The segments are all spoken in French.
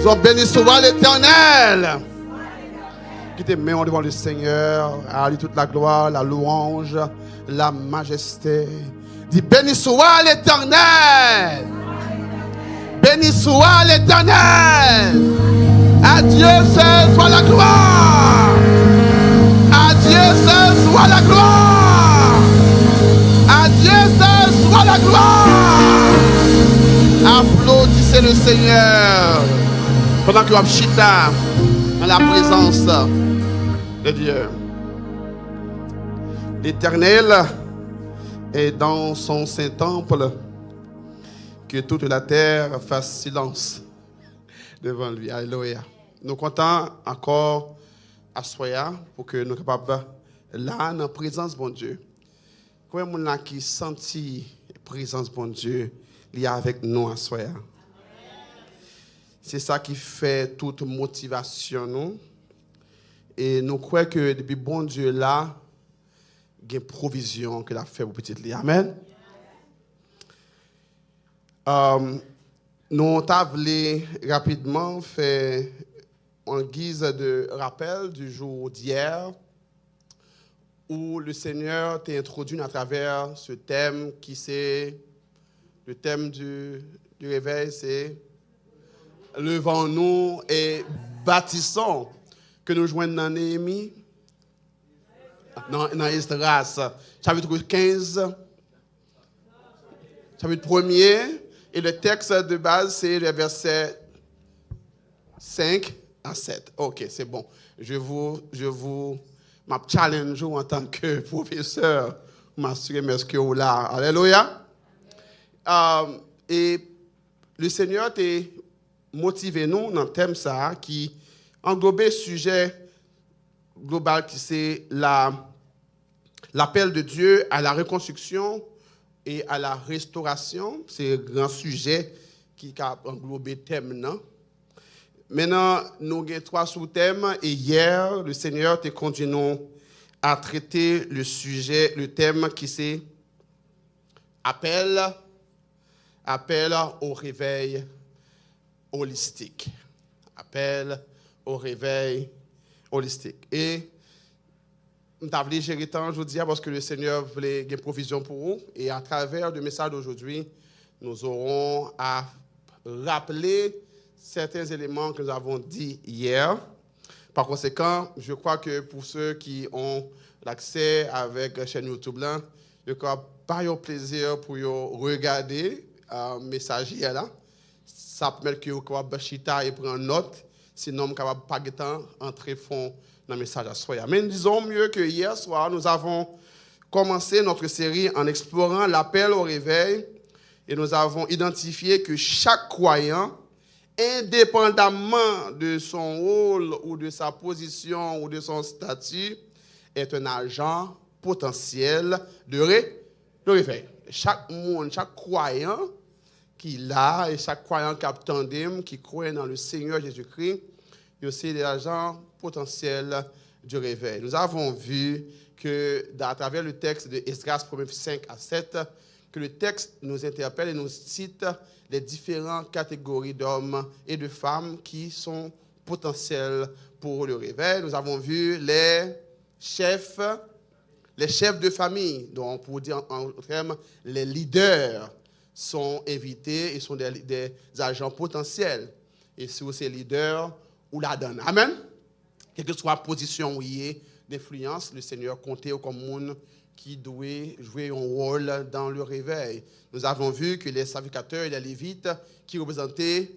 Sois béni soit l'Éternel. Qui te met devant le Seigneur, à lui toute la gloire, la louange, la majesté. Dis béni soit l'Éternel. Béni soit l'Éternel. À Dieu seul soit la gloire. À Dieu seul soit la gloire. À Dieu seul soit la gloire. Applaudissez le Seigneur pendant que vous chita dans la présence de Dieu. L'Éternel est dans son saint temple. Que toute la terre fasse silence devant lui. Alléluia. Nous comptons encore à Soya pour que nous soyons capables là, dans la présence de bon Dieu. Combien de gens qui sentit la présence de bon Dieu, il y a avec nous à Soya. C'est ça qui fait toute motivation nous. Et nous croyons que depuis bon Dieu là, il y a une provision que l'a fait pour petite lit. Amen. Nous avons rapidement fait en guise de rappel du jour d'hier où le Seigneur t'a introduit à travers ce thème qui c'est le thème du réveil, c'est levons-nous et bâtissons, que nous joignons dans Néhémie, dans Esdras, chapitre 15, chapitre 1er. Et le texte de base, c'est le verset 5 à 7. Ok, c'est bon. Je vous challenge en tant que professeur, m'assurer est-ce que vous là. Alléluia. Et le Seigneur t'a motivé nous dans le thème ça qui englobe le sujet global qui c'est l'appel de Dieu à la reconstruction et à la restauration. C'est un grand sujet qui a englobé le thème. Non? Maintenant, nous avons 3 sous-thèmes. Et hier, le Seigneur t'a conduit nous à traiter le thème qui c'est appel au réveil holistique. Appel au réveil holistique. Et je vais gérer le temps aujourd'hui parce que le Seigneur voulait une provision pour vous. Et à travers le message d'aujourd'hui, nous aurons à rappeler certains éléments que nous avons dit hier. Par conséquent, je crois que pour ceux qui ont l'accès avec la chaîne YouTube, là, je crois pas au plaisir pour regarder le message hier là. Ça permet que vous pouvez chita et prendre note. Sinon, vous ne pouvez pas de temps entrer fond dans le message à soi. Mais disons mieux que hier soir, nous avons commencé notre série en explorant l'appel au réveil et nous avons identifié que chaque croyant, indépendamment de son rôle ou de sa position ou de son statut, est un agent potentiel de réveil. Chaque monde, chaque croyant qui l'a et chaque croyant qui attendait, qui croit dans le Seigneur Jésus-Christ, il y a aussi des agents potentiels du réveil. Nous avons vu que, à travers le texte de Esdras 5 à 7, que le texte nous interpelle et nous cite les différentes catégories d'hommes et de femmes qui sont potentiels pour le réveil. Nous avons vu les chefs de famille, donc pour dire en termes, les leaders sont invités et sont des agents potentiels. Et sur ces leaders, ou la donne. Amen. Quelle que soit la position où il est d'influence, le Seigneur comptait comme monde qui doit jouer un rôle dans le réveil. Nous avons vu que les sacrificateurs et les lévites qui représentaient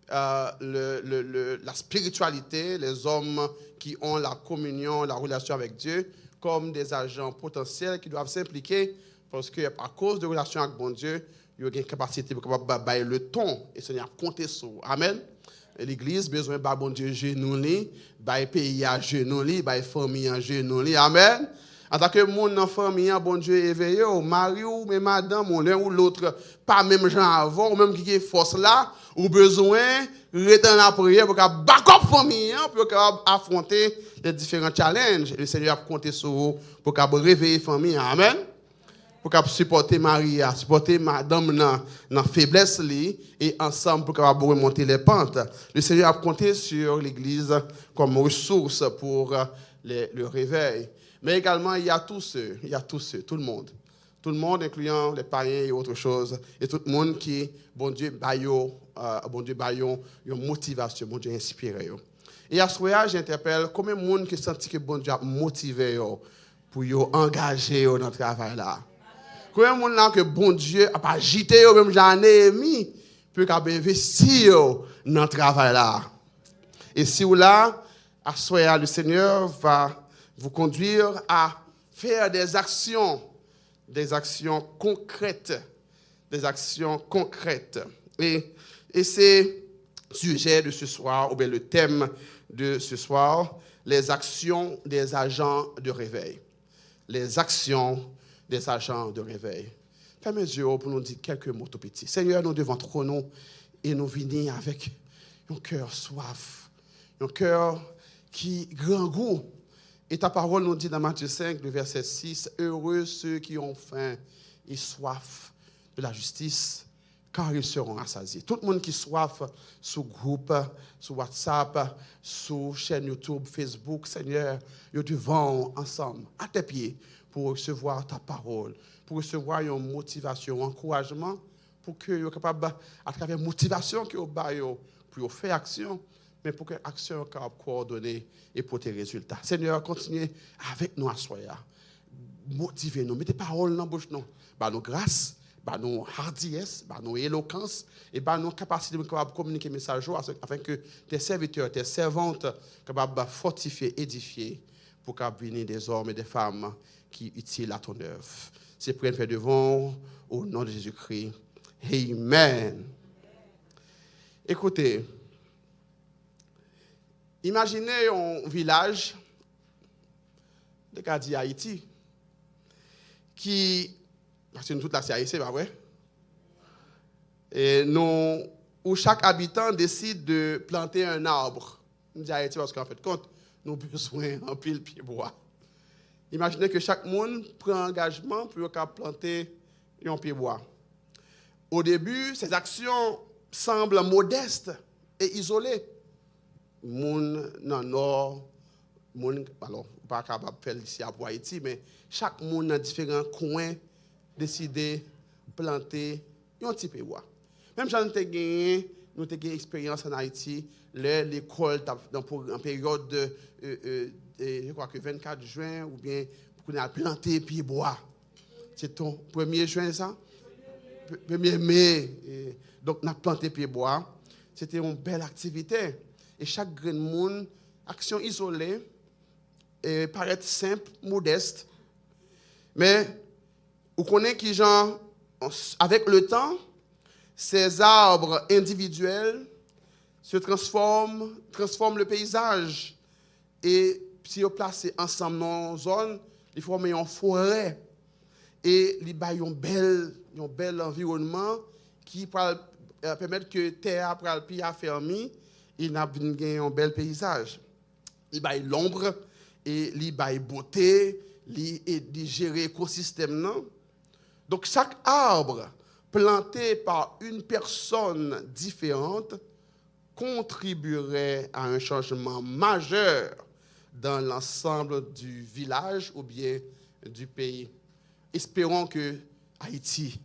la spiritualité, les hommes qui ont la communion, la relation avec Dieu, comme des agents potentiels qui doivent s'impliquer parce qu'à cause de la relation avec bon Dieu, il y a une capacité pour bailler le ton et le Seigneur compter sur. Amen. L'église besoin de bon Dieu genou li, ba pays à genou li, ba famille à genou li. Amen. En tant que monde dans famille, bon Dieu éveillé, ou mari ou mais madame ou l'un ou l'autre pas même gens avant ou même qui est force là, ou besoin rester dans la prière pour back up famille pour affronter les différents challenges. Le Seigneur a compté sur vous pour réveiller famille. Amen. pour capable supporter Maria, supporter madame dans la faiblesse li, et ensemble pour capable remonter les pentes. Le Seigneur a compté sur l'église comme ressource pour le réveil. Mais également, il y a tous ceux, tout le monde. Tout le monde, incluant les païens et autre chose, et tout le monde qui, bon Dieu, baillot, une motivation, bon Dieu, inspiré. Et à ce moment-là, j'interpelle combien de monde qui senti que bon Dieu a motivé pour engager dans le travail là. Combien de monde là que bon Dieu a pas agité, même j'en ai mis, pour investir dans le travail là. Et si vous là, à ce moment-là, le Seigneur va vous conduire à faire des actions concrètes. Et c'est le sujet de ce soir, ou bien le thème de ce soir, les actions des agents de réveil. Les actions des agents de réveil. Fermez les yeux pour nous dire quelques mots tout petits. Seigneur, nous devons trôner et nous venir avec un cœur soif, un cœur qui grand goût. Et ta parole nous dit dans Matthieu 5, le verset 6, « Heureux ceux qui ont faim et soif de la justice, car ils seront rassasiés. » Tout le monde qui soif sous groupe, sous WhatsApp, sous chaîne YouTube, Facebook, Seigneur, nous devons ensemble, à tes pieds, pour recevoir ta parole, pour recevoir une motivation, un encouragement, pour que vous soyez capable, à travers la motivation que vous avez, pour faire action, mais pour que l'action soit coordonnée et pour tes résultats. Seigneur, continuez avec nous à soir. Motivez-nous, mettez parole dans la bouche, nous. Nous grâce, nous hardiesse, nous éloquence, et nous capacité de communiquer le message afin que tes serviteurs, tes servantes, capables fortifier, édifier, pour qu'ils venir des hommes et des femmes qui utilisent à ton œuvre. C'est pour faire devant au nom de Jésus-Christ. Amen. Écoutez, imaginez un village de Kadi Haïti qui, parce que nous toute la c'est haïtien, pas vrai? Et nous, où chaque habitant décide de planter un arbre. Nous disons Haïti parce qu'en fait, compte, nous avons besoin d'un pile pied bois. Imaginez que chaque monde prend engagement pour planter un pied bois. Au début, ces actions semblent modestes et isolées. Moun dans le nord, alors, pas capable de faire ici à Haïti, mais chaque monde dans différents coins décide de planter un petit peu de bois. Même si nous avons gagné une expérience en Haïti, l'école, en période de, je crois que 24 juin, ou bien, on a planté pied bois. C'est ton 1er juin, ça? 1er mai. Donc, on a planté pied bois. C'était une belle activité. Et chaque grain de monde, action isolée, et paraît simple, modeste. Mais, vous connaissez qui, genre, avec le temps, ces arbres individuels se transforment le paysage. Et si vous placez ensemble dans une zone, ils forment une forêt. Et ils ont un bel environnement qui peut permettre que la terre soit fermée et il y a un bel paysage. Il y a l'ombre et il y a la beauté, il gère l'écosystème. Donc chaque arbre planté par une personne différente contribuerait à un changement majeur dans l'ensemble du village ou bien du pays. Espérons que Haïti,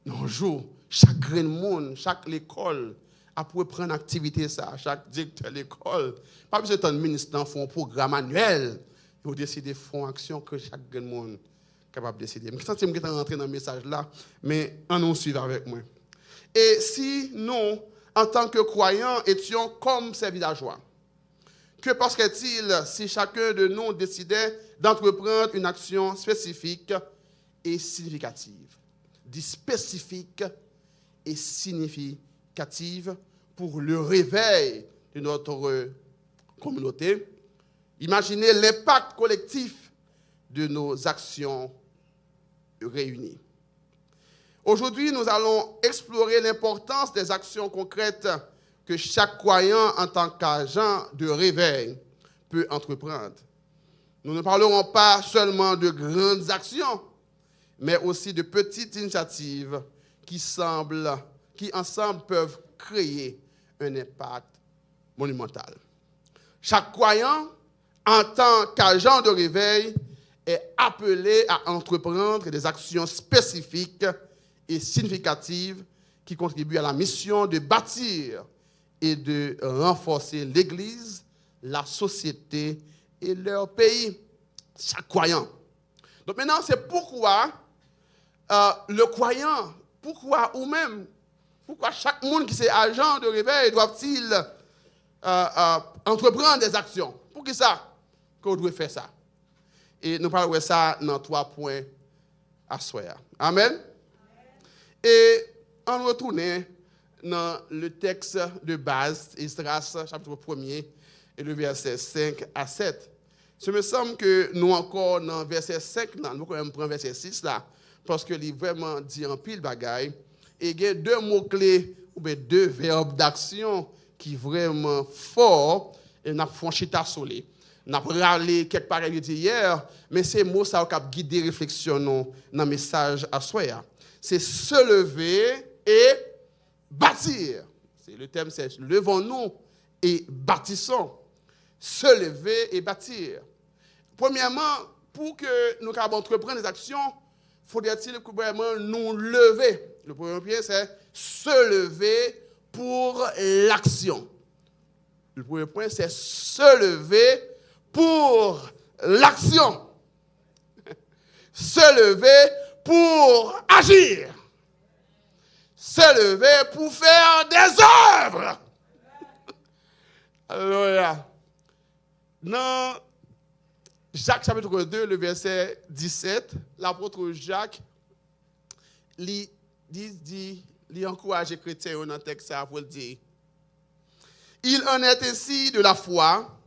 un jour, chaque grain de monde, chaque école, a pu prendre activité ça, chaque directeur de l'école. Pas besoin de ministre font un programme annuel. Ils décider de faire une action que chaque grain de monde est capable de décider. Je sens que je rentrer dans le message là, mais on nous suit avec moi. Et si nous, en tant que croyants, étions comme ces villageois, que passerait-il si chacun de nous décidait d'entreprendre une action spécifique et significative? Dit spécifique et significative pour le réveil de notre communauté. Imaginez l'impact collectif de nos actions réunies. Aujourd'hui, nous allons explorer l'importance des actions concrètes que chaque croyant en tant qu'agent de réveil peut entreprendre. Nous ne parlerons pas seulement de grandes actions, mais aussi de petites initiatives qui ensemble peuvent créer un impact monumental. Chaque croyant, en tant qu'agent de réveil, est appelé à entreprendre des actions spécifiques et significatives qui contribuent à la mission de bâtir et de renforcer l'Église, la société et leur pays. Chaque croyant. Donc maintenant, c'est pourquoi le croyant, pourquoi chaque monde qui est agent de réveil doivent-ils entreprendre des actions? Pour qui ça? Qu'on doit faire ça. Et nous parlons de ça dans 3 points à soir. Amen. Et on retourne dans le texte de base, Esdras, chapitre 1er, et le verset 5 à 7. Ce me semble que nous encore dans verset 5, nous allons prendre verset 6 là, parce que il vraiment dit en pile bagaille. Et il y a 2 mots-clés, ou bien 2 verbes d'action qui sont vraiment forts, et nous avons franchi ta solé. Nous avons parlé quelques paroles hier, mais ces mots ça ont guidé réflexion dans le message à soir. C'est se lever et bâtir. Le thème c'est levons-nous et bâtissons. Se lever et bâtir. Premièrement, pour que nous puissions entreprendre des actions, faudrait-il vraiment nous lever. Le premier point, c'est se lever pour l'action. Le premier point, c'est se lever pour l'action. Se lever pour agir. Se lever pour faire des œuvres. Alléluia. Dans Jacques chapitre 2, le verset 17, l'apôtre Jacques il encourage les chrétiens dans le texte pour le dire. Il en est ainsi de la foi.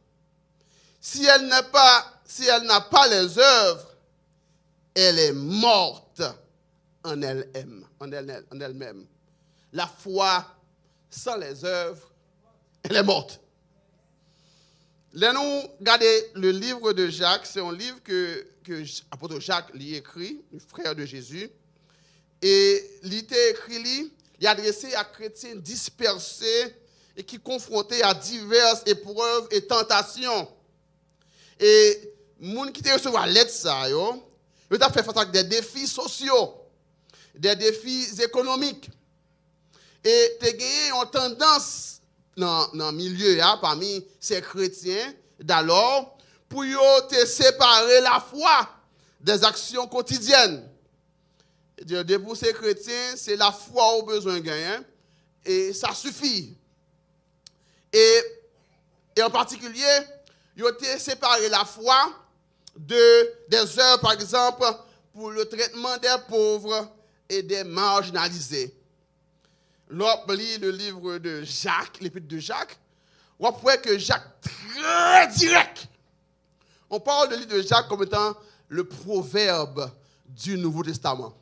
Si elle n'a pas les œuvres, elle est morte en elle-même. La foi sans les œuvres, elle est morte. Là, nous regardons le livre de Jacques. C'est un livre que l'apôtre Jacques lui écrit, le frère de Jésus. Et il était écrit, il est adressé à chrétiens dispersés et qui confrontés à diverses épreuves et tentations. Et les gens qui recevoir l'aide, ils ont fait face à des défis sociaux, des défis économiques. Et ils ont tendance dans le milieu, parmi ces chrétiens d'alors, pour te séparer la foi des actions quotidiennes. Et pour ces chrétiens, c'est la foi au besoin de gagner, et ça suffit. Et en particulier, ils ont séparé la foi des œuvres, par exemple, pour le traitement des pauvres et des marginalisés. Lorsqu'on lit le livre de Jacques, l'épître de Jacques, on voit que Jacques très direct. On parle de livre de Jacques comme étant le proverbe du Nouveau Testament.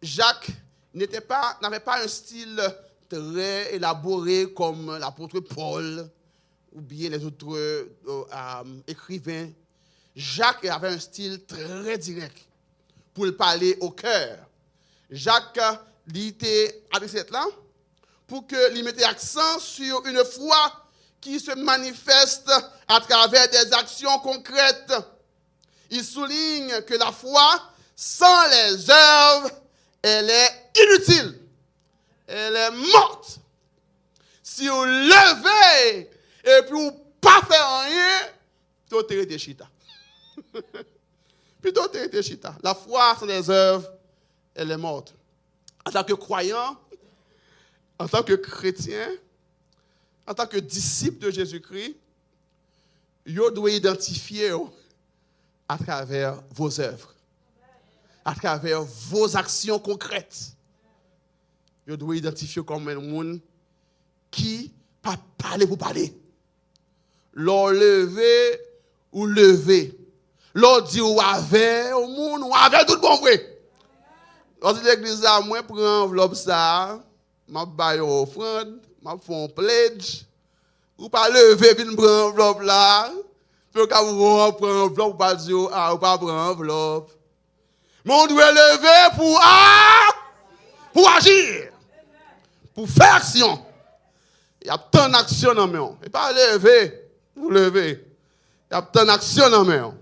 Jacques n'avait pas un style très élaboré comme l'apôtre Paul ou bien les autres écrivains. Jacques avait un style très direct pour le parler au cœur. Jacques il était adressé là pour qu'il mette l'accent sur une foi qui se manifeste à travers des actions concrètes. Il souligne que la foi, sans les œuvres, elle est inutile. Elle est morte. Si vous levez et puis vous ne pas faire rien, plutôt t'es chita. Plutôt t'es chita. La foi sans les œuvres, elle est morte. En tant que croyant, en tant que chrétien, en tant que disciple de Jésus-Christ, vous devez identifier à travers vos œuvres, à travers vos actions concrètes. Vous devez identifier comme un monde qui pas parler pour parler. L'on lever ou lever. L'on dit ou avec au monde ou avec tout bon vrai. Quand l'église a moi prend enveloppe ça, m'a baille offrande, m'a font pledge, ou pas lever puis prendre enveloppe là, puis quand vous prend enveloppe pas dire ah ou pas prendre enveloppe. Mais on doit lever pour agir. Pour faire action. Il y a tant d'action dans main. Et pas lever pour lever. Il y a tant d'action dans main.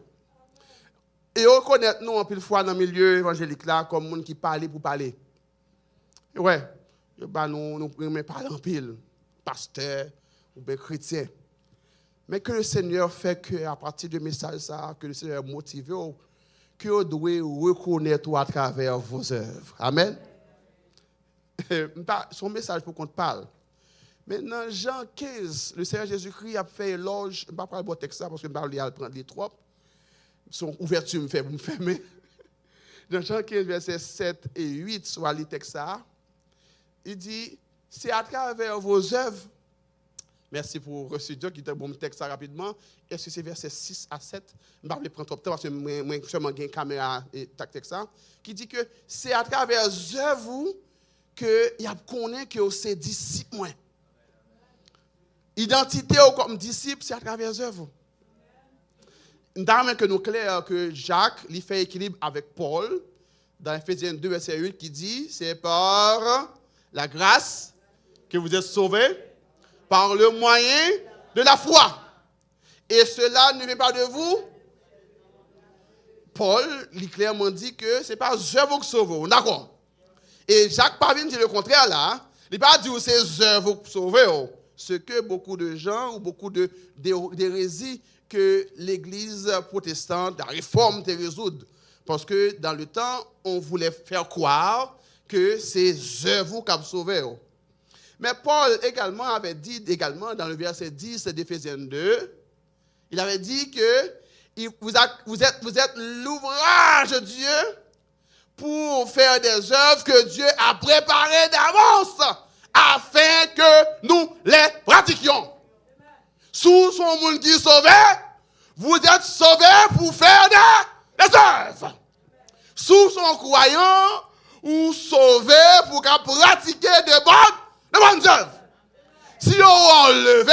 Et reconnaître nous en pile fois dans le milieu évangélique là comme monde qui parle pour parler. Ouais, nous prenons parler en pile, pasteur ou bien chrétien. Mais que le Seigneur fait que à partir du message ça, que le Seigneur motive, que vous devez reconnaître à travers vos œuvres. Amen. Son message pour qu'on te parle. Maintenant, Jean 15, le Seigneur Jésus-Christ a fait éloge. Je ne vais pas parler de texte parce que je vais pas prendre les trop. Son ouverture me fait pour me fermer. Dans Jean 15, versets 7 et 8, soit les textes ça, il dit, c'est à travers vos œuvres. Merci pour recevoir qui est un bon texte rapidement. Est-ce que c'est versets 6 à 7? Je ne vais pas prendre trop de temps parce que moi, seulement j'ai une caméra et texte ça. Qui dit que c'est à travers vos œuvres que il y a connaît que c'est disciple. Identité comme disciple, c'est à travers les œuvres. Nous que nous clair que Jacques il fait équilibre avec Paul dans Ephésiens 2 verset 8 qui dit c'est par la grâce que vous êtes sauvés par le moyen de la foi. Et cela ne vient pas de vous. Paul il clairement dit que c'est pas œuvres qui sauvent. D'accord. Et Jacques Pavine dit le contraire là. Il n'a pas dit que c'est œuvres qui sauvent. Ce que beaucoup de gens ou beaucoup d'hérésies que l'Église protestante, la réforme, te résoudre. Parce que dans le temps, on voulait faire croire que c'est œuvres qui ont sauvé. Mais Paul également avait dit dans le verset 10 d'Éphésiens 2, il avait dit que vous êtes l'ouvrage de Dieu pour faire des œuvres que Dieu a préparées d'avance afin que nous les pratiquions. Sous son monde qui est sauvé, vous êtes sauvés pour faire des œuvres. Sous son croyant, ou sauvés pour pratiquer de bonnes œuvres. Si on enlevé,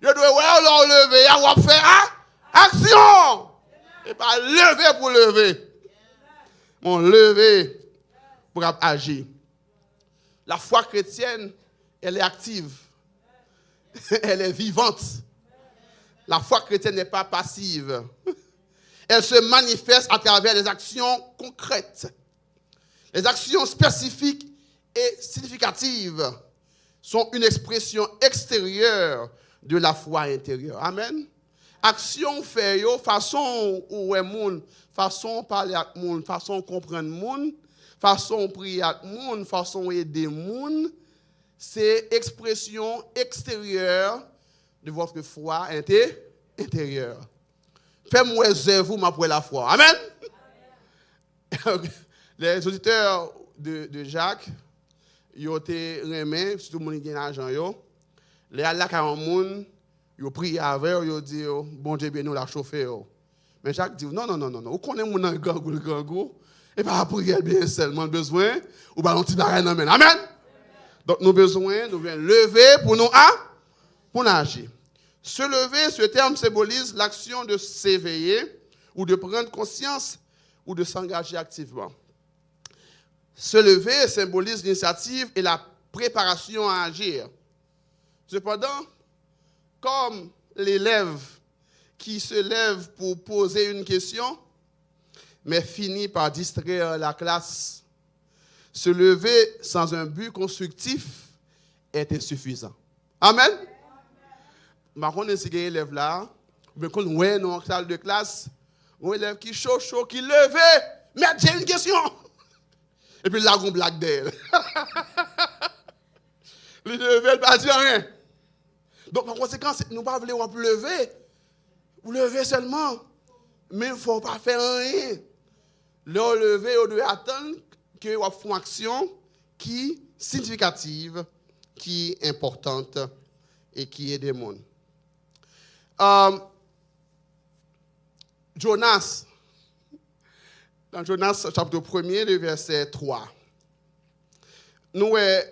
je dois l'enlever, on va faire action. Et pas lever pour lever. On lever pour agir. La foi chrétienne, elle est active. Elle est vivante. La foi chrétienne n'est pas passive. Elle se manifeste à travers des actions concrètes. Les actions spécifiques et significatives sont une expression extérieure de la foi intérieure. Amen. Action fait façon où est monde, façon parler avec monde, façon comprendre monde, façon prier avec monde, façon aider monde, c'est expression extérieure de votre foi intérieure. Faites-moi œuvre ma pour la foi. Amen. Les auditeurs de Jacques, ils ont été remis, surtout les gens qui ont l'argent. Les gens qui ont monde, ils ont prié avec, ils ont dit, bon Dieu, bien nous la chauffer. Mais Jacques dit, non. Vous connaissez mon gangou, et pas prier bien seulement besoin, ou pas un petit baril dans Amen. Donc nous avons besoin, nous devons lever pour nous agir. Se lever, ce terme symbolise l'action de s'éveiller ou de prendre conscience ou de s'engager activement. Se lever symbolise l'initiative et la préparation à agir. Cependant, comme l'élève qui se lève pour poser une question, mais finit par distraire la classe, se lever sans un but constructif est insuffisant. Amen. Je connais si un élève là, mais quand on est dans la salle de classe, un élève qui chaud, qui levé, mais j'ai une question. Et puis là, on blague d'elle. Le lever, il ne pas dire rien. Donc, en conséquence, nous ne pouvons pas lever. Vous levez seulement. Mais il ne faut pas faire rien. Le lever, on doit attendre que vous fassiez une action qui est significative, qui est importante et qui est des mondes. Jonas, dans Jonas chapitre 1er, le verset 3. Nous, le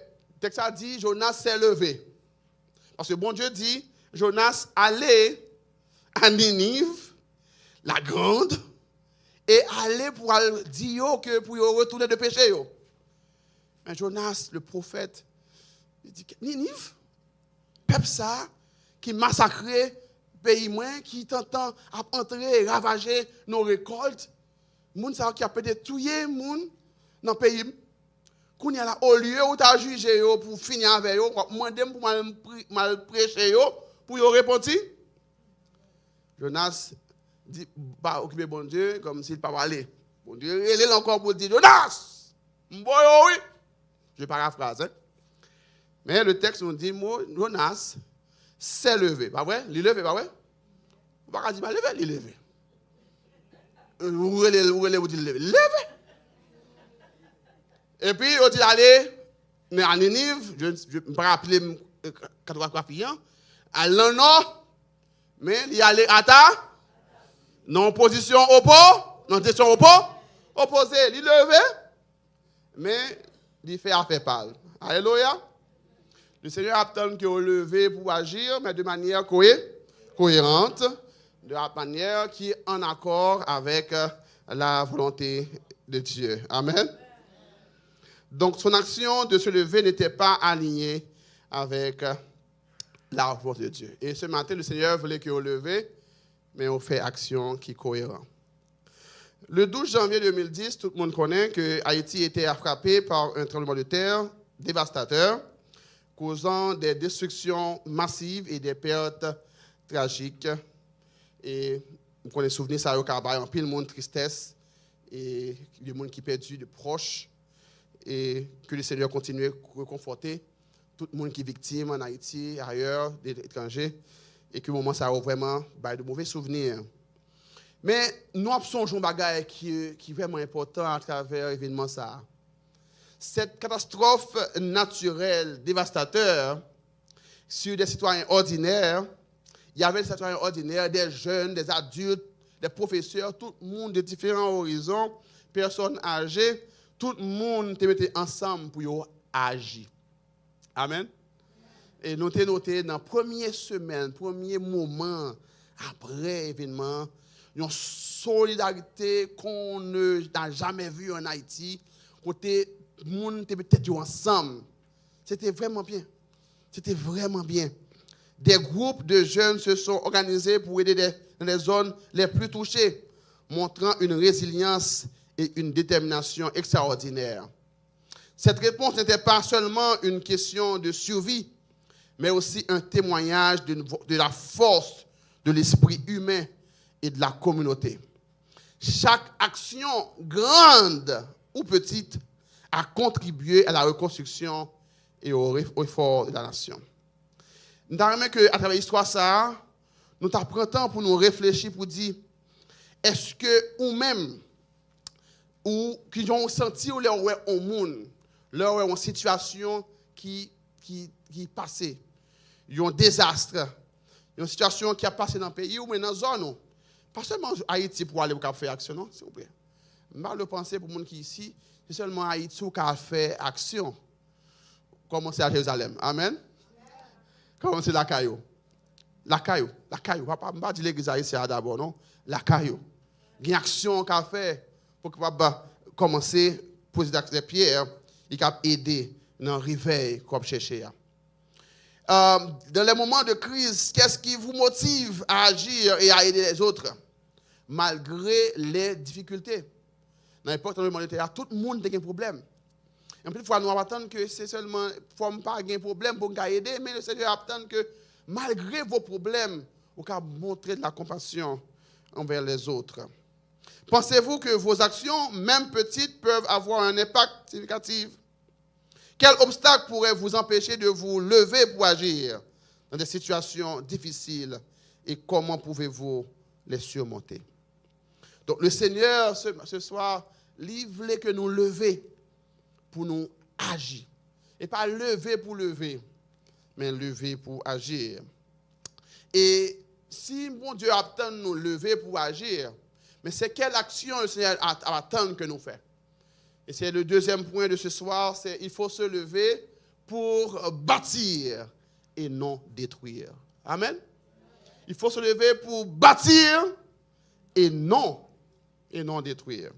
texte a dit, Jonas s'est levé. Parce que bon Dieu dit, Jonas allait à Ninive, la grande et aller pour dire que pour retourner de péché. Mais Jonas, le prophète, il dit, Ninive, peuple ça, qui massacrait pays moins, qui t'entend à entrer et ravager nos récoltes, moun ça qui a peut-être tué moun dans le pays. Qu'on y a là, au lieu où tu as jugé pour finir avec eux, demander pour mal prêcher pour y répondre. Jonas dit, pas occuper bon Dieu comme s'il ne pas aller. Bon Dieu, il est encore pour dire, Jonas, oui. Je paraphrase. Hein? Mais le texte nous dit, Jonas s'est levé. Pas vrai? Il est levé, pas vrai? On va pas dire, levé, il est levé. Où est-ce qu'il est levé? Levé. Et puis, on dit, allez, à Ninive, je ne vais pas rappeler cartographie, à l'an, mais il y a les Ata, non position opposée, il levé, mais il fait affaire pâle. Alléluia. Le Seigneur attend qu'il levé pour agir, mais de manière cohérente, de la manière qui est en accord avec la volonté de Dieu. Amen. Donc, son action de se lever n'était pas alignée avec la volonté de Dieu. Et ce matin, le Seigneur voulait qu'on lève, mais on fait action qui est cohérente. Le 12 janvier 2010, tout le monde connaît que Haïti était frappé par un tremblement de terre dévastateur, causant des destructions massives et des pertes tragiques. Et vous connaissez souvenir ça au Cabaye, en pile monde tristesse et des gens qui perdu de proches. Et que le Seigneur continue à réconforter tout le monde qui est victime en Haïti, ailleurs, des étrangers, et que le moment ça a vraiment de mauvais souvenirs. Mais nous avons un bagage qui est vraiment important à travers l'événement ça. Cette catastrophe naturelle dévastateur sur des citoyens ordinaires, il y avait des citoyens ordinaires, des jeunes, des adultes, des professeurs, tout le monde de différents horizons, personnes âgées, tout le monde te mettait ensemble pour agir. Amen. Et nous avons noté dans la première semaine, premier moment après l'événement, une solidarité qu'on n'a jamais vue en Haïti, côté le monde te mettait ensemble. C'était vraiment bien. C'était vraiment bien. Des groupes de jeunes se sont organisés pour aider dans les zones les plus touchées, montrant une résilience et une détermination extraordinaire. Cette réponse n'était pas seulement une question de survie, mais aussi un témoignage de la force de l'esprit humain et de la communauté. Chaque action, grande ou petite, a contribué à la reconstruction et au effort de la nation. Nous avons que à travers l'histoire, ça, nous apprenons pour nous réfléchir, pour dire, est-ce que nous-mêmes, ou qui ont senti ou leur au monde, leur une situation qui passée, un désastre, une situation qui a passé dans le pays ou dans la zone. Pas seulement Haïti pour aller faire action, non, s'il vous plaît. Mal de penser pour les gens qui sont ici, c'est seulement Haïti qui a fait action. Commencez à Jérusalem. Amen. Commencez la caillou. La caillou. Papa, je ne vais pas dire l'église haïtienne d'abord, non. La caillou. Il y a une action qu'a fait pour que papa commencer à poser des pierres et qu'à aider dans le réveil qu'on cherche. Dans les moments de crise, qu'est-ce qui vous motive à agir et à aider les autres malgré les difficultés? Dans l'époque monétaire, tout le monde a des problèmes. Et puis, il faut nous attendre que c'est seulement, il ne faut pas de problème pour nous aider, mais le Seigneur attend que malgré vos problèmes, vous pouvez montrer de la compassion envers les autres. Pensez-vous que vos actions, même petites, peuvent avoir un impact significatif? Quel obstacle pourrait vous empêcher de vous lever pour agir dans des situations difficiles et comment pouvez-vous les surmonter? Donc le Seigneur, ce soir, il voulait que nous levions pour nous agir. Et pas lever pour lever, mais lever pour agir. Et si mon Dieu attend de nous lever pour agir, mais c'est quelle action le Seigneur attend que nous fassions? Et c'est le deuxième point de ce soir, c'est il faut se lever pour bâtir et non détruire. Amen. Il faut se lever pour bâtir et non et non détruire.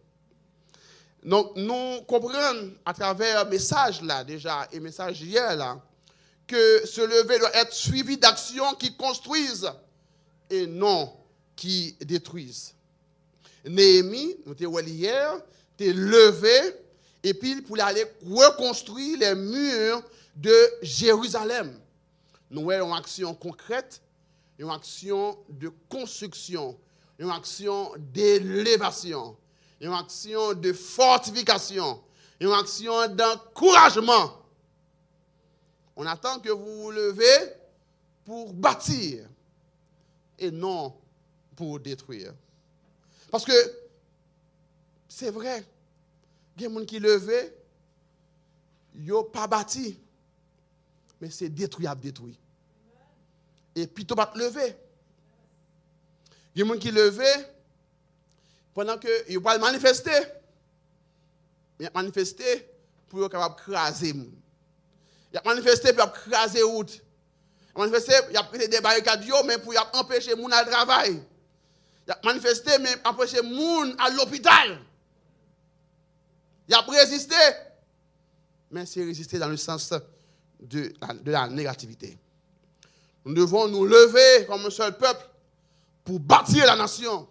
Donc, nous comprenons à travers le message là déjà et le message hier là, que se lever doit être suivi d'actions qui construisent et non qui détruisent. Néhémie, nous t'avons hier, t'es levé et puis pour aller reconstruire les murs de Jérusalem. Nous avons une action concrète, une action de construction, une action d'élévation, une action de fortification, une action d'encouragement. On attend que vous vous levez pour bâtir et non pour détruire. Parce que c'est vrai, il y a des gens qui levent, ils n'ont pas bâti, mais c'est détruit. Et puis, tu vas te lever. Il y a des gens qui levent pendant qu'ils ne pas manifester. Ils manifester pour être capable de craser. Ils manifester pour craser route. Ils manifester pour prendre des barricades, mais pour empêcher les gens à travailler. Ils manifester, mais pour empêcher les gens à l'hôpital. Ils ont résisté. Mais c'est résister dans le sens de la négativité. Nous devons nous lever comme un seul peuple pour bâtir la nation.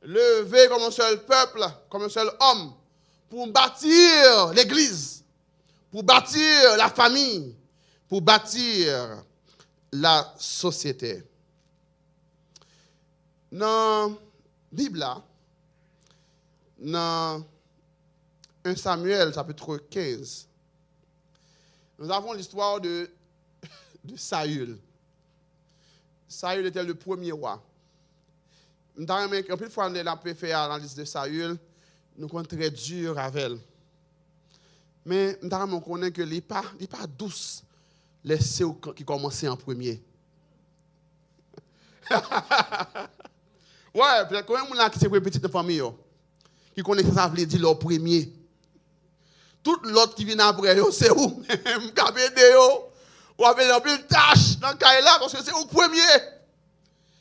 Lever comme un seul peuple, comme un seul homme, pour bâtir l'église, pour bâtir la famille, pour bâtir la société. Dans la Bible, dans 1 Samuel, chapitre 15, nous avons l'histoire de Saül. Saül était le premier roi. En plus, fois, on a fait l'analyse de Saül, nous sommes très durs avec elle. Mais on connaît que n'est pas douce les ceux qui commençaient en premier. Ouais, peut-être quand même là qui c'est petite famille qui connaît ça veut dire le premier. Tout l'autre qui vient après c'est où même capédé ou avec un pile tâche dans caille là parce que c'est au premier.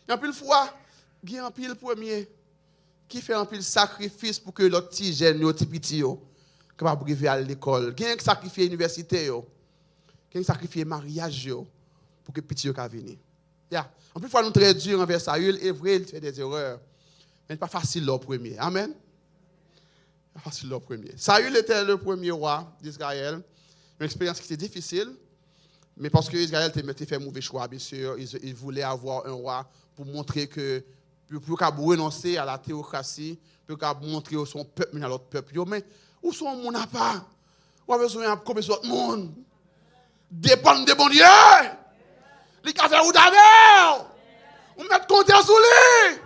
Il y a pile fois, il y a un pile premier qui fait un pile sacrifice pour que l'autre petit jeune yo petit petit yo capable arriver à l'école. Il y a un sacrifice université yo. Il y a un sacrifice mariage yo pour que petit yo ka venir. Yeah. En plus, il faut nous très dur envers Saül, et vrai, il fait des erreurs. Mais ce n'est pas facile le premier. Amen. Pas facile le premier. Saül était le premier roi d'Israël. Une expérience qui était difficile, mais parce que Israël a fait un mauvais choix, bien sûr. Il voulait avoir un roi pour montrer que, pour renoncer à la théocratie, pour montrer son peuple à l'autre peuple. Mais où sont les gens pas? Où a besoin de combien d'autres monde? Dépendre de bon Dieu! Les cafés ou d'avant! On met compter sous lui!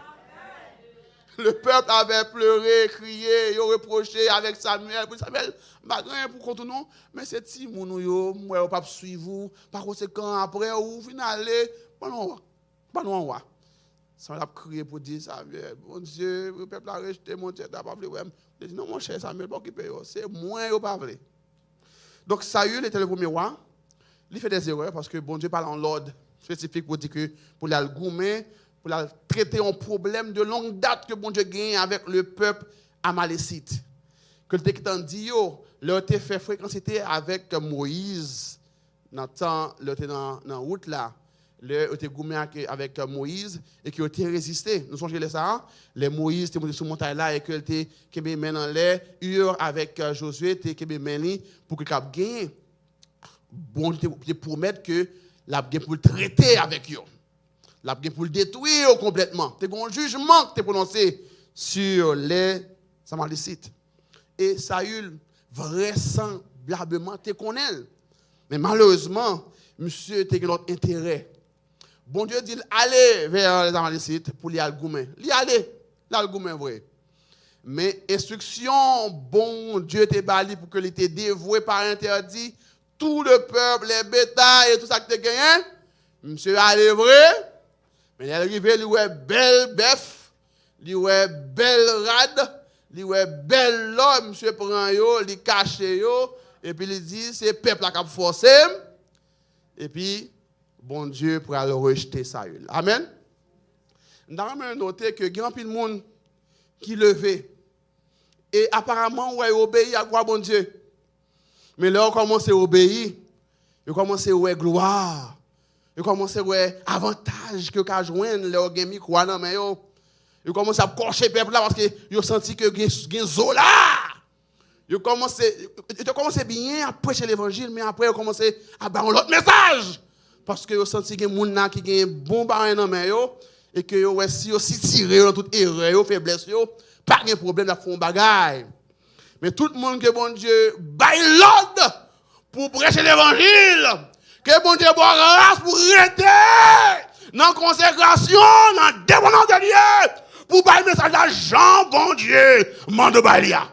Le peuple avait pleuré, crié, il reproché avec Samuel. Samuel, bagrin pour contre nous, mais c'est si mon yo, moi pas suivre vous, par conséquent après ou finaler, pas non roi. Samuel a crié pour dire Samuel, mon Dieu, le peuple a rejeté mon Dieu, pas voulu. Il dit non mon cher Samuel, pas occuper c'est moi yo pas voulu. Donc Saül était le premier roi. Il fait des erreurs parce que bon Dieu parle en l'ordre spécifique pour dire que pour la goumer, pour la traiter un problème de longue date que bon Dieu gagne avec le peuple amalécite. Que le texte dit leur était fait fréquenter avec Moïse dans temps le dans route là, le était goumé avec Moïse et qui a été résisté. Nous songez ça, les Moïse étaient monté sur montagne là et que était qui men en l'air, avec Josué était qui men pour que cap gagne. Bon Dieu promettre que la bien pour le traiter avec eux. La bien pour le détruire complètement. C'est un jugement qui est prononcé sur les Amalécites. Et Saül, vraisemblablement, te connaît. Mais malheureusement, monsieur a notre intérêt. Bon Dieu dit, allez vers les Amalécites pour les algoumer. Les aller, l'algoumer vrai. Mais instruction, bon Dieu te bali pour que les te dévoué par interdit, tout le peuple, les bétails et tout ça que tu as gagné, monsieur allez vrai. Mais il est arrivé, il est belle bœuf, il est belle rade, il est belle l'homme, monsieur prend yo, il cache yo, et puis il dit, c'est le peuple qui a forcé. Et puis, bon Dieu pourra le rejeter Saül. Amen. Nous avons noté que il y a un peu de monde qui levaient. Et apparemment, ouais, obéi à quoi, bon Dieu? Mais là, on commence à obéir. On commence à ouais gloire. On commence à ouais avantage que qu'a joindre les organes quoi non mais yo. On commence à cocher peuple là parce que yo senti que gen zo là. Yo commence bien à prêcher l'évangile mais après on commence à ba l'autre message parce que yo senti que moun là qui gen bon bain non mais yo et que yo ouais si yo si tiré dans toute erreur yo faiblesse yo pas de problème là font bagaille. Mais tout le monde que bon Dieu baille l'ordre pour prêcher l'évangile, que bon Dieu boit grâce pour rester dans la consécration, dans la dépendance de Dieu, pour bailler le message de Jean, bon Dieu, mande balia.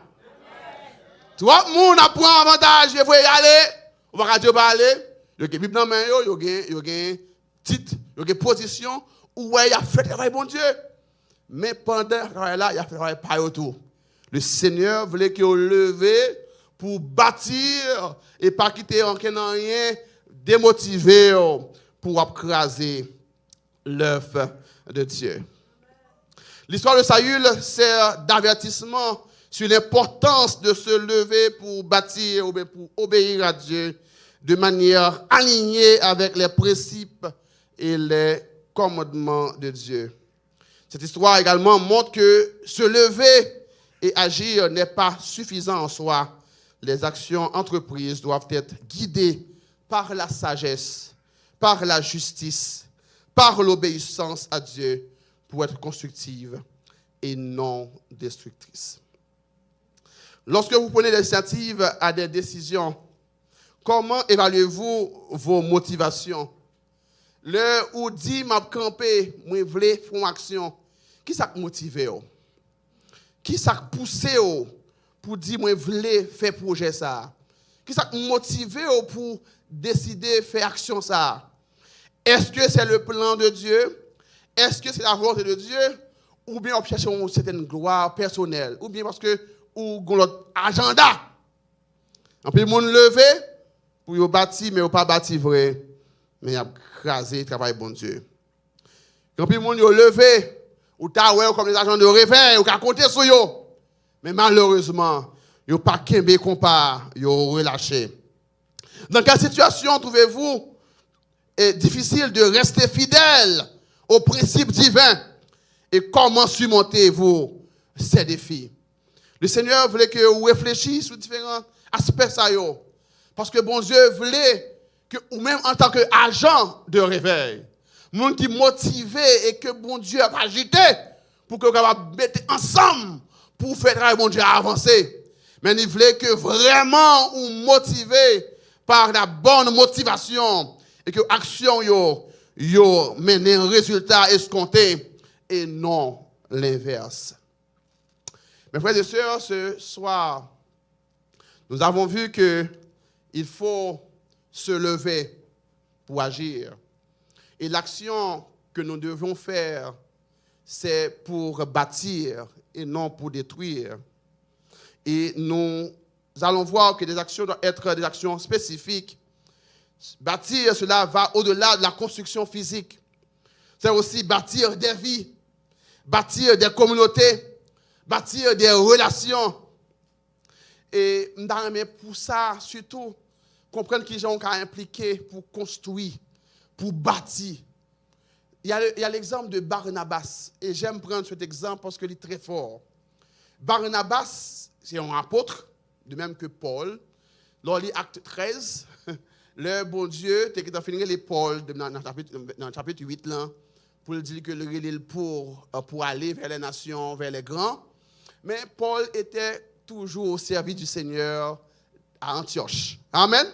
Tout le monde a pris un avantage, il faut y aller, on va pas aller, il y a une Bible dans la main, il y a un titre, il y a une position, où il a fait le travail, bon Dieu. Mais pendant ce travail-là, il a fait le travail par autour. Le Seigneur voulait qu'il leve pour bâtir et pas quitter en rien démotivé pour écraser l'œuvre de Dieu. L'histoire de Saül sert d'avertissement sur l'importance de se lever pour bâtir ou pour obéir à Dieu de manière alignée avec les principes et les commandements de Dieu. Cette histoire également montre que se lever et agir n'est pas suffisant en soi. Les actions entreprises doivent être guidées par la sagesse, par la justice, par l'obéissance à Dieu pour être constructives et non destructrices. Lorsque vous prenez l'initiative à des décisions, comment évaluez-vous vos motivations? Le ou dit m'a campé, moi voulais faire une action. Qui ça motive? Qui ça pousse pour dire moi voulais faire projet ça? Qui ça motive pour décider faire action ça? Est-ce que c'est le plan de Dieu? Est-ce que c'est la volonté de Dieu? Ou bien on cherche une certaine gloire personnelle? Ou bien parce que ou l'autre agenda? On peut monde lever pour y bâtir mais pas bâtir vrai, mais y a crasé travail bon Dieu. On peut monde lever ou ta ouais comme les agents de réveil ou ka compter sur yo. Mais malheureusement, yo pas kembe compa, yo relâché. Dans quelle situation trouvez-vous difficile de rester fidèle aux principes divins et comment surmontez-vous ces défis? Le Seigneur voulait que vous réfléchissiez sur différents aspects ça yo. Parce que bon Dieu voulait que ou même en tant qu'agent de réveil, monde qui motivé et que bon Dieu a agité pour que vous puissiez mettre ensemble pour faire travail bon Dieu avancer. Mais il voulait que vraiment vous motivé par la bonne motivation et que l'action yo mène un résultat escompté et non l'inverse. Mes frères et sœurs, ce soir, nous avons vu qu'il faut se lever pour agir. Et l'action que nous devons faire, c'est pour bâtir et non pour détruire. Et nous allons voir que des actions doivent être des actions spécifiques. Bâtir, cela va au-delà de la construction physique. C'est aussi bâtir des vies, bâtir des communautés, bâtir des relations. Et pour ça, surtout, comprendre qu'ils ont impliqué pour construire, pour bâtir. Il y a l'exemple de Barnabas. Et j'aime prendre cet exemple parce qu'il est très fort. Barnabas, c'est un apôtre, de même que Paul. Dans l'Acte 13, le bon Dieu, tu as fini les Paul dans le chapitre 8, là, pour dire que le pour aller vers les nations, vers les grands. Mais Paul était toujours au service du Seigneur à Antioche. Amen.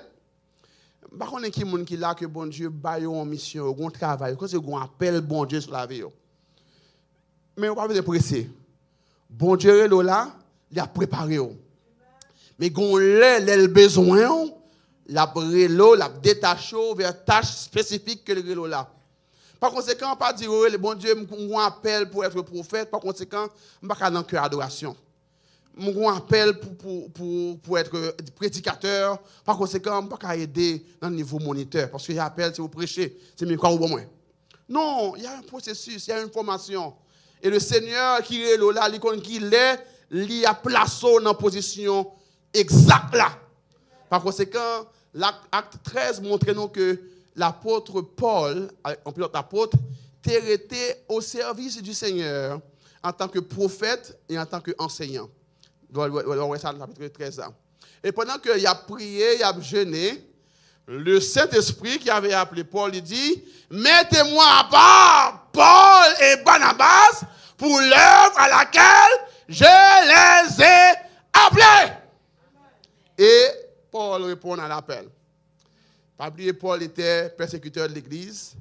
Par contre, il y a des gens qui là que bon Dieu baille en mission, un travail, que c'est un appel bon Dieu sur la vie. Mais on ne va pas se presser. Bon Dieu est là, il a préparé. Mais quand on a besoin, il a détaché vers tâches spécifiques que le relo là. Par conséquent, on ne peut pas dire le bon Dieu un appel pour être prophète. Par conséquent, on ne peut pas dans le cœur d'adoration. Mon appel pour être prédicateur. Par conséquent, on ne peut pas aider dans le niveau moniteur. Parce que l'appel, c'est vous prêcher. C'est mieux quoi ou moins. Non, il y a un processus, il y a une formation. Et le Seigneur qui est là, il a placé dans position exacte là. Par conséquent, l'acte 13 montre nous que l'apôtre Paul, en plus l'apôtre, était au service du Seigneur en tant que prophète et en tant qu'enseignant. On voit ça dans le chapitre 13. Et pendant qu'il a prié, il a jeûné, le Saint-Esprit qui avait appelé Paul, il dit, mettez-moi à part Paul et Barnabas pour l'œuvre à laquelle je les ai appelés. Et Paul répond à l'appel. Pas oublier, Paul était persécuteur de l'Église.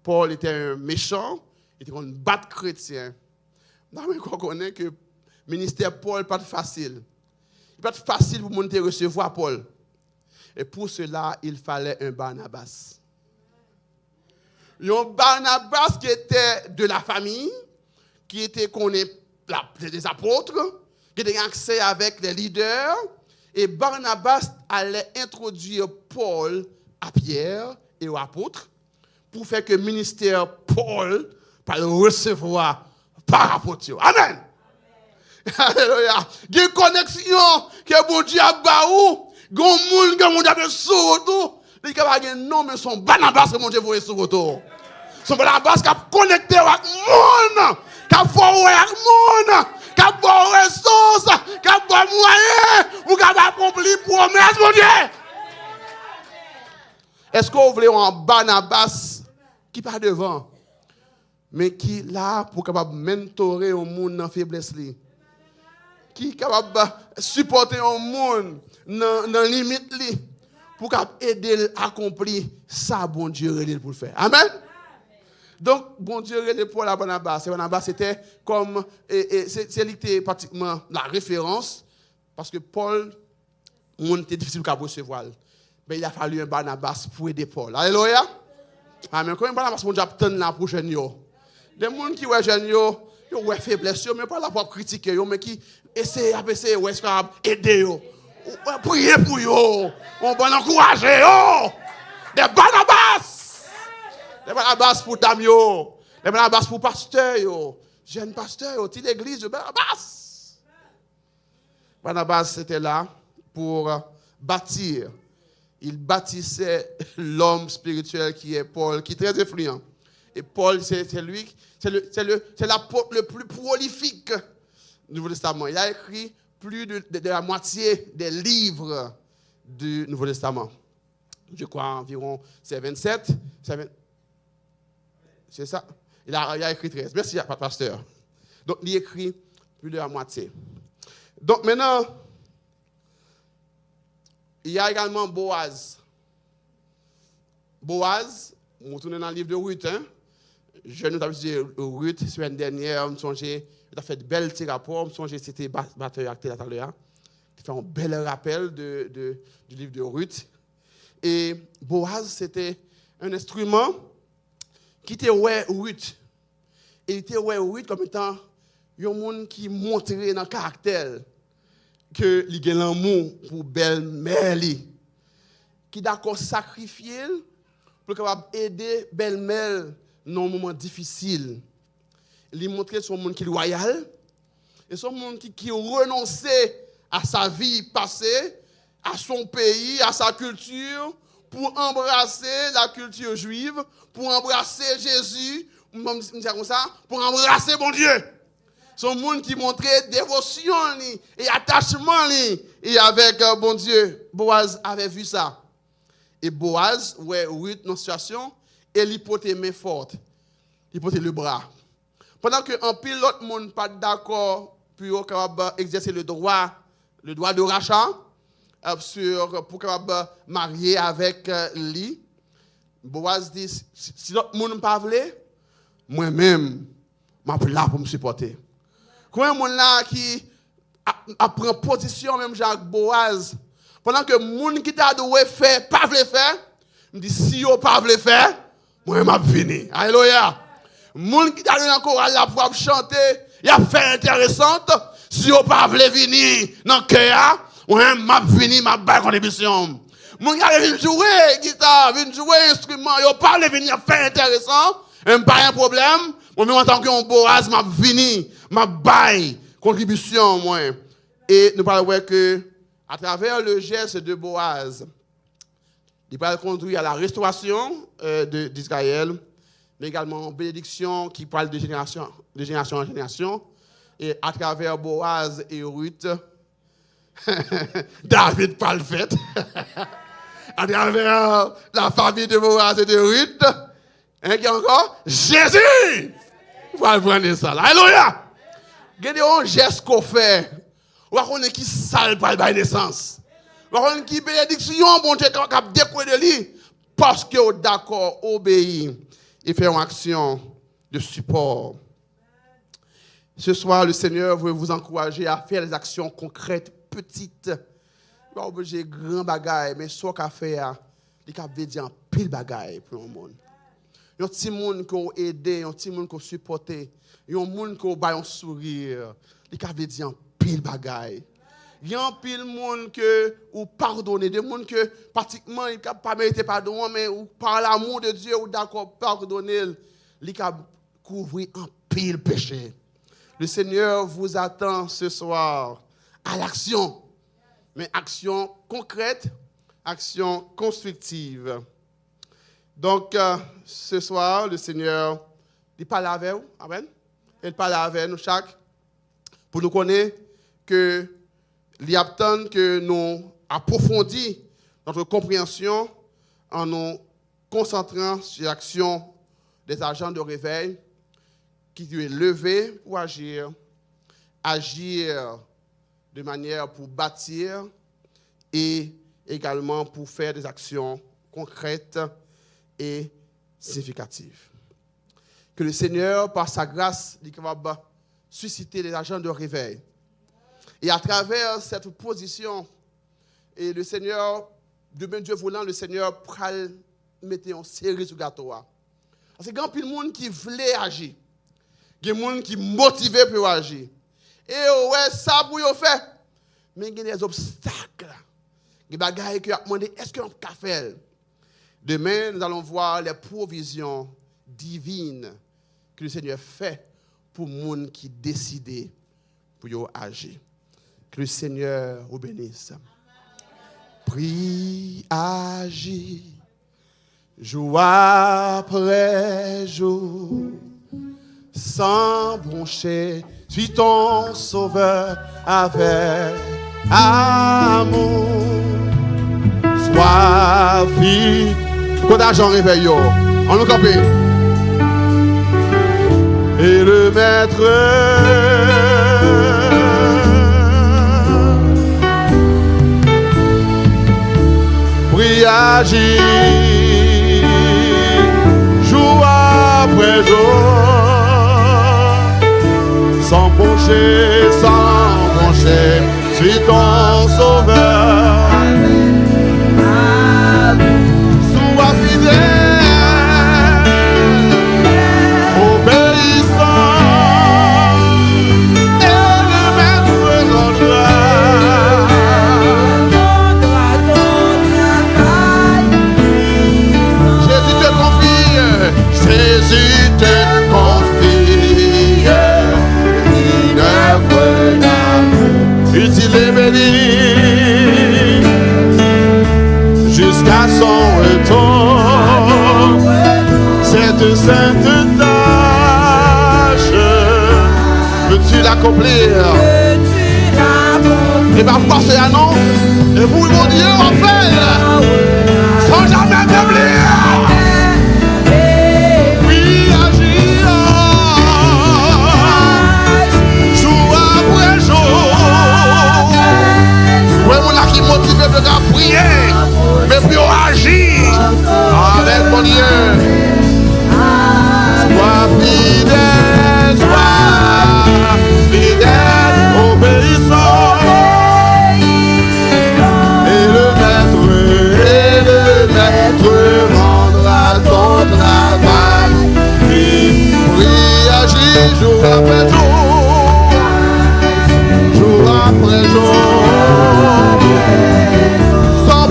Paul était un méchant. Il était un battre chrétien. On connaît que le ministère Paul n'est pas facile. Il n'est pas facile pour monter recevoir Paul. Et pour cela, il fallait un Barnabas. Un Barnabas qui était de la famille, qui était des apôtres, qui était accès avec les leaders. Et Barnabas allait introduire Paul à Pierre et aux apôtres pour faire que le ministère Paul puisse le recevoir par apôtre. Amen. Alléluia. Il y a une connexion que bon Dieu a baou. Il y a un monde qui a sur retour. Il y a un nom, mais son Barnabas que mon Dieu voit sur retour. Son Barnabas qui a connecté avec le monde, qui a foré avec le monde, qui a bon ressources, qui a bon moyen, pour qu'il accomplir promesse, mon Dieu. Est-ce qu'on voulait un Barnabas qui part devant, mais qui là pour capable mentorer au monde dans faiblesse li, qui capable supporter au monde dans limite li, pour capable aider à accomplir ça bon Dieu relève pour le faire. Amen. Donc bon Dieu relève pour la Barnabas. Et Barnabas c'était comme c'était pratiquement la référence parce que Paul monde était difficile à recevoir. Mais il a fallu un Barnabas pour aider Paul. Alléluia. Amen. Quand un Barnabas mon Dieu attend la prochaine yo. Des gens qui ouais jeune yo ouais faiblesse mais pas là pour critiquer yo mais qui essayer ouais aider yo. Prier pour yo. On va encourager yo. Des Barnabas. Des Barnabas pour dame yo. Des Barnabas pour pasteur yo. Jeune pasteur yo, toute l'église de Barnabas. Barnabas était là pour bâtir. Il bâtissait l'homme spirituel qui est Paul, qui est très influent. Et Paul, c'est l'apôtre le plus prolifique du Nouveau Testament. Il a écrit plus de la moitié des livres du Nouveau Testament. Je crois environ, c'est 27. C'est ça? Il a écrit 13. Merci, pasteur. Donc, il écrit plus de la moitié. Donc, maintenant, il y a également Boaz. Boaz, on tourne dans le livre de Ruth. Hein? Je nous ai dit Ruth, la semaine dernière, on a fait de belles petits rapports. C'était batteur acté là tout à l'heure. Il fait un bel rappel du livre de Ruth. Et Boaz, c'était un instrument qui était Ruth. Et il était Ruth comme étant un monde qui montrait dans le caractère que il a l'amour pour belle-mère qui d'accord sacrifier pour capable aider belle-mère dans un moment difficile. Il montrait son monde qui est loyal et son monde qui renonçait à sa vie passée, à son pays, à sa culture pour embrasser la culture juive, pour embrasser Jésus, pour embrasser bon Dieu. Son monde qui montrait dévotion et attachement et avec bon Dieu. Boaz avait vu ça. Et Boaz, Ruth, dans la situation, il portait main forte. Il portait le bras. Pendant qu'un pile l'autre monde pas d'accord pour exercer le droit de rachat pour capable marier avec lui. Boaz dit si l'autre monde pas veut, moi-même je suis là pour me supporter. Quand un monde là qui prend position même Jacques Boaz pendant que monde qui t'a doué faire pas veut faire, me dit si yo pas veut faire, moi m'a fini. Alléluia. Monde qui t'a donné encore là pour chanter, il a fait intéressante, si yo pas veut venir dans cœur, moi m'a fini m'a bail contribution. Monde qui a venir jouer guitare, venir jouer instrument, yo pas venir faire intéressant, pas un problème. Moi-même, en tant qu'un Boaz, m'a vini, m'a bail, contribution, moi. Et nous parlons que, à travers le geste de Boaz, il va conduire à la restauration d'Israël, mais également bénédiction qui parle de génération en génération. Et à travers Boaz et Ruth, David parle fait. À travers la famille de Boaz et de Ruth, hein, qui encore? Jésus! Vous allez prendre ça. Alléluia! Regardez un geste qu'on fait. On va connaître qui sale par la naissance. On va connaître qui bénédiction, bon Dieu, qui a découvert de lui. Parce que est d'accord, obéit et fait une action de support. Ce soir, le Seigneur veut vous encourager à faire des actions concrètes, petites. Pas obligé de grand bagaille, mais ce qu'on fait, il veut dire un pile bagaille pour le monde. Il y a un petit monde qui a aidé, un petit monde qui a supporté, il y a un monde qui a un sourire, il veut dire un pile bagaille. Il y a un pile monde que ou pardonner, des monde que pratiquement il pas mérité pardon, mais ou par l'amour de Dieu ou d'accord pardonner, il a couvrir un pile péché. Le Seigneur vous attend ce soir à l'action, mais action concrète, action constructive. Donc, ce soir, le Seigneur, il parle avec vous, amen. Il parle avec nous chaque, pour nous connaître que il attend que nous approfondissions notre compréhension en nous concentrant sur l'action des agents de réveil qui doivent lever pour agir de manière pour bâtir et également pour faire des actions concrètes et significatives. Que le Seigneur, par sa grâce, est capable de susciter des agents de réveil. Et à travers cette position, et le Seigneur, demain Dieu voulant, le Seigneur pral mettre en série sur le gâteau. Parce que il y a plein de monde qui voulait agir. Il y a des gens qui sont motivés pour agir. Et ouais, ça pour y faire. Mais il y a des obstacles. Il y a des choses qui ont demandé, est-ce qu'on peut faire? Demain, nous allons voir les provisions divines que le Seigneur fait pour les gens qui décident pour agir. Que le Seigneur vous bénisse. Prie, agis, jour après jour, sans broncher, suis ton sauveur avec amour. Sois vie. Quand d'argent réveille, on nous copie. Et le maître prie, agit, jour après jour, sans broncher, suis ton sauveur. Sois fidèle, obéissant, et le maître rendra Jésus te confie, une œuvre d'amour, utile et bénie, jusqu'à son retour. Cette sainte tâche, peux-tu l'accomplir? Et bien, vous passez à non, et vous, mon Dieu, en fait, sans jamais faiblir. Oui, agir, jour après jour. Oui, mon là qui motive de prier, mais puis on agit avec mon Dieu. Sois fidèle, obéissant. Et le maître rendra ton travail. Prie, agis, jour après jour. Sans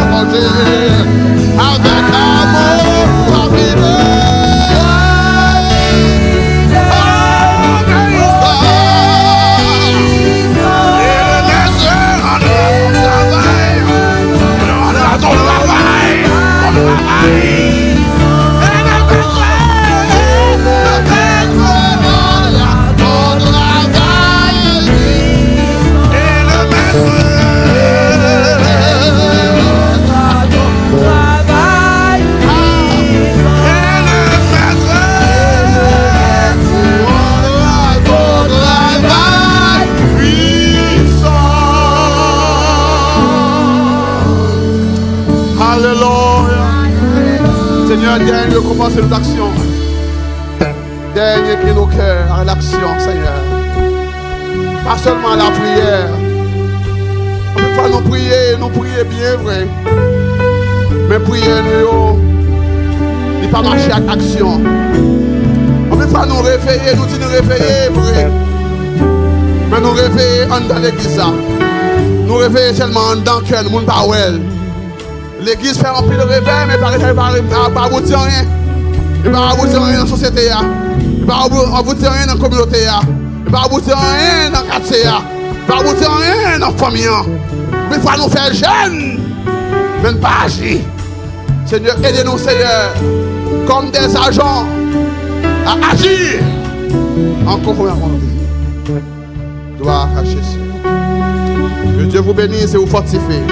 manger, avec amour. Seigneur, dernier commencer nos actions. Dernier qui nos cœurs à l'action, Seigneur. Pas seulement à la prière. On peut pas nous prier bien vrai. Mais prier nous, il pas marcher à l'action. On peut pas nous réveiller, nous dire nous réveiller vrai. Mais nous réveiller en dans l'église. Nous réveiller seulement dans le cœur, nous ne pas well. L'église fait remplir le réveil, mais pas aboutir rien. Il ne va pas aboutir rien dans la société. Il ne va pas aboutir rien dans la communauté. Il ne va pas aboutir rien dans le quartier. Il ne va pas aboutir rien dans la famille. Mais il faut nous faire jeunes, mais ne pas agir. Seigneur, aidez-nous, Seigneur, comme des agents, à agir en conformité à la volonté. Gloire à Jésus. Que Dieu vous bénisse et vous fortifie.